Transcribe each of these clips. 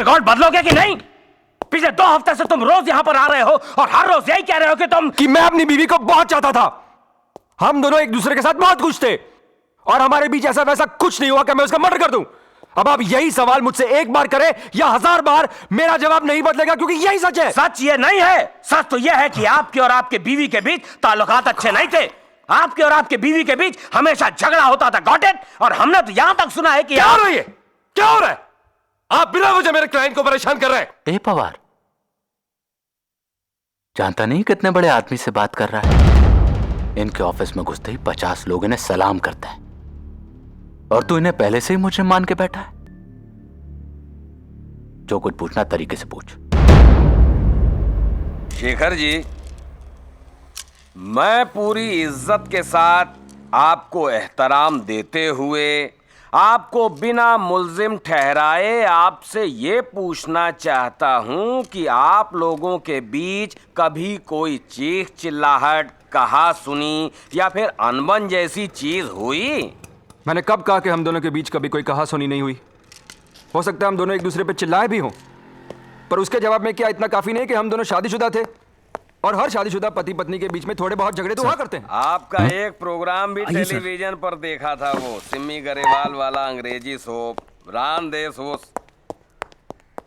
Record बदलोगे कि नहीं? पिछले 2 हफ्ते से तुम रोज यहां पर आ रहे हो और हर रोज यही कह रहे हो कि मैं अपनी बीवी को बहुत चाहता था। हम दोनों एक दूसरे के साथ बहुत खुश थे और हमारे बीच ऐसा वैसा कुछ नहीं हुआ कि मैं उसका मर्डर कर दूं। अब आप यही सवाल मुझसे एक बार करें या 1000 बार, मेरा जवाब नहीं बदलेगा, क्योंकि यही सच है। सच ये नहीं है। सच तो यह है कि आपके और आपके बीवी के बीच ताल्लुकात अच्छे नहीं थे। आपके और आपके बीवी के बीच हमेशा झगड़ा होता था। Got it? और हमने तो यहां तक सुना है कि क्या हो रहा है? आप बिना वजह मेरे क्लाइंट को परेशान कर रहे हैं। ए पवार, जानता नहीं कितने बड़े आदमी से बात कर रहा है। इनके ऑफिस में घुसते ही 50 लोग इन्हें सलाम करते हैं और तू इन्हें पहले से ही मुझे मान के बैठा है। जो कुछ पूछना तरीके से पूछ। शेखर जी, मैं पूरी इज्जत के साथ आपको एहतराम देते हुए आपको बिना मुल्जिम ठहराए आपसे ये पूछना चाहता हूं कि आप लोगों के बीच कभी कोई चीख चिल्लाहट, कहा सुनी या फिर अनबन जैसी चीज हुई? मैंने कब कहा कि हम दोनों के बीच कभी कोई कहा सुनी नहीं हुई? हो सकता है हम दोनों एक दूसरे पे चिल्लाए भी हों, पर उसके जवाब में क्या इतना काफी नहीं कि हम दोनों शादीशुदा थे और हर शादीशुदा पति पत्नी के बीच में थोड़े बहुत झगड़े तो हुआ करते हैं। आपका एक प्रोग्राम भी टेलीविजन पर देखा था, वो सिमी गरेवाल वाला अंग्रेजी सोप रान देश हो।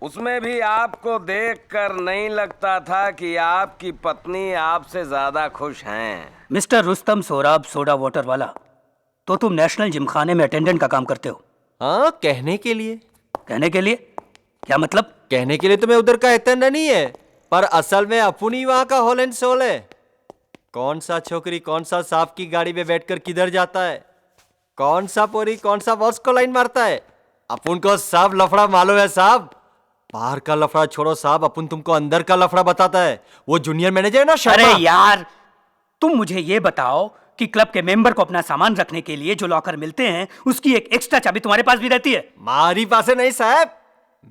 उसमें भी आपको देखकर नहीं लगता था कि आपकी पत्नी आपसे ज्यादा खुश हैं। Mister Rustam Sorab soda water वाला, तो तुम नेशनल जिमखाने में अटेंडेंट का काम करते हो? हाँ, कहने के लिए। कहने के लिए? क्या मतलब? कहने के लिए तो मैं उधर का अटेंडेंट नहीं है, पर असल में अपनी वहां का होल एंड सोल है। कौन सा छोकरी कौन सा साहब की गाड़ी में बैठकर किधर जाता है, कौन सा पोरी कौन सा बॉस को लाइन मारता है, अपन को सब लफड़ा मालूम है साहब। बाहर का लफड़ा छोड़ो साहब, अपन तुमको अंदर का लफड़ा बताता है। वो जूनियर मैनेजर है ना शर्मा। अरे यार, तुम मुझे ये बताओ कि क्लब के मेंबर को अपना सामान रखने के लिए जो लॉकर मिलते हैं उसकी एक एक्स्ट्रा चाबी तुम्हारे पास भी रहती है? मारी पास नहीं साहब,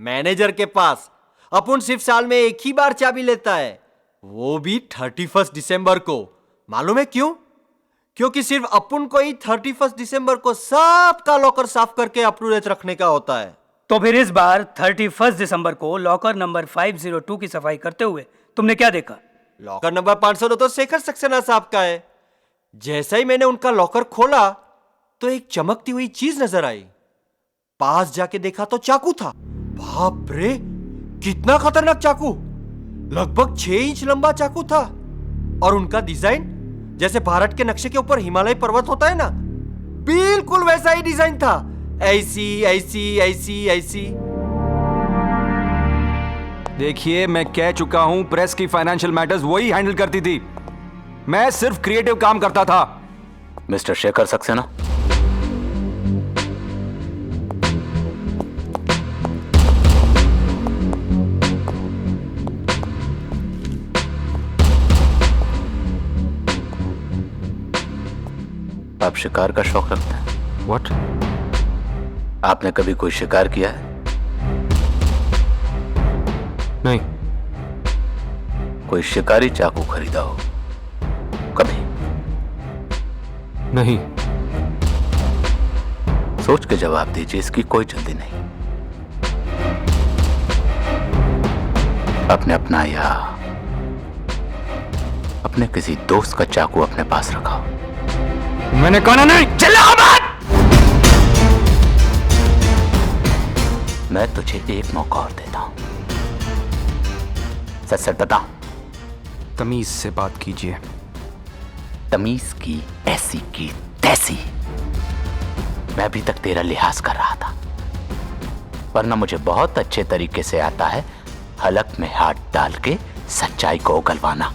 मैनेजर के पास। अपन सिर्फ साल में एक ही बार चाबी लेता है, वो भी 31 दिसंबर को। मालूम है क्यों? क्योंकि सिर्फ अपन को ही 31 दिसंबर को सबका लॉकर साफ करके अपटूडेट रखने का होता है। तो फिर इस बार 31 दिसंबर को लॉकर नंबर 502 की सफाई करते हुए तुमने क्या देखा? लॉकर नंबर 502 तो शेखर सक्सेना साहब का है। जैसा ही मैंने उनका लॉकर खोला तो एक चमकती हुई चीज नजर आई। पास जाके देखा तो चाकू था। बाप रे, कितना खतरनाक चाकू! लगभग 6 इंच लंबा चाकू था और उनका डिजाइन जैसे भारत के नक्शे के ऊपर हिमालय पर्वत होता है ना, बिल्कुल वैसा ही डिजाइन था। ऐसी ऐसी ऐसी ऐसी। देखिए, मैं कह चुका हूं, प्रेस की फाइनेंशियल मैटर्स वही हैंडल करती थी, मैं सिर्फ क्रिएटिव काम करता था। मिस्टर शेखर सक्सेना, आप शिकार का शौक रखते हैं? What? आपने कभी कोई शिकार किया है? नहीं। कोई शिकारी चाकू खरीदा हो कभी? नहीं। सोच के जवाब दीजिए, इसकी कोई जल्दी नहीं। आपने अपना या अपने किसी दोस्त का चाकू अपने पास रखा हो? मैंने कहा नहीं। चिल्लाओ मत! मैं तुझे एक मौका और देता हूं, सच सच बता। तमीज से बात कीजिए। तमीज की ऐसी की तैसी। मैं अभी तक तेरा लिहाज कर रहा था, वरना मुझे बहुत अच्छे तरीके से आता है हलक में हाथ डाल के सच्चाई को उगलवाना।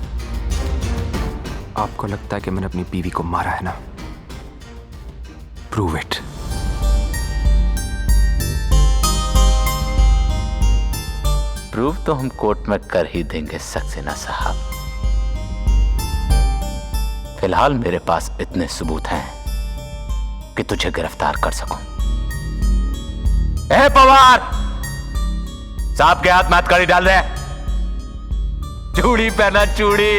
आपको लगता है कि मैंने अपनी बीवी को मारा है ना? Prove it. प्रूव तो हम कोर्ट में कर ही देंगे सक्सेना साहब। फिलहाल मेरे पास इतने सबूत हैं कि तुझे गिरफ्तार कर सकूं। ए पवार, साहब के हाथ में हथकड़ी डाल रहे हैं। चूड़ी पहना, चूड़ी।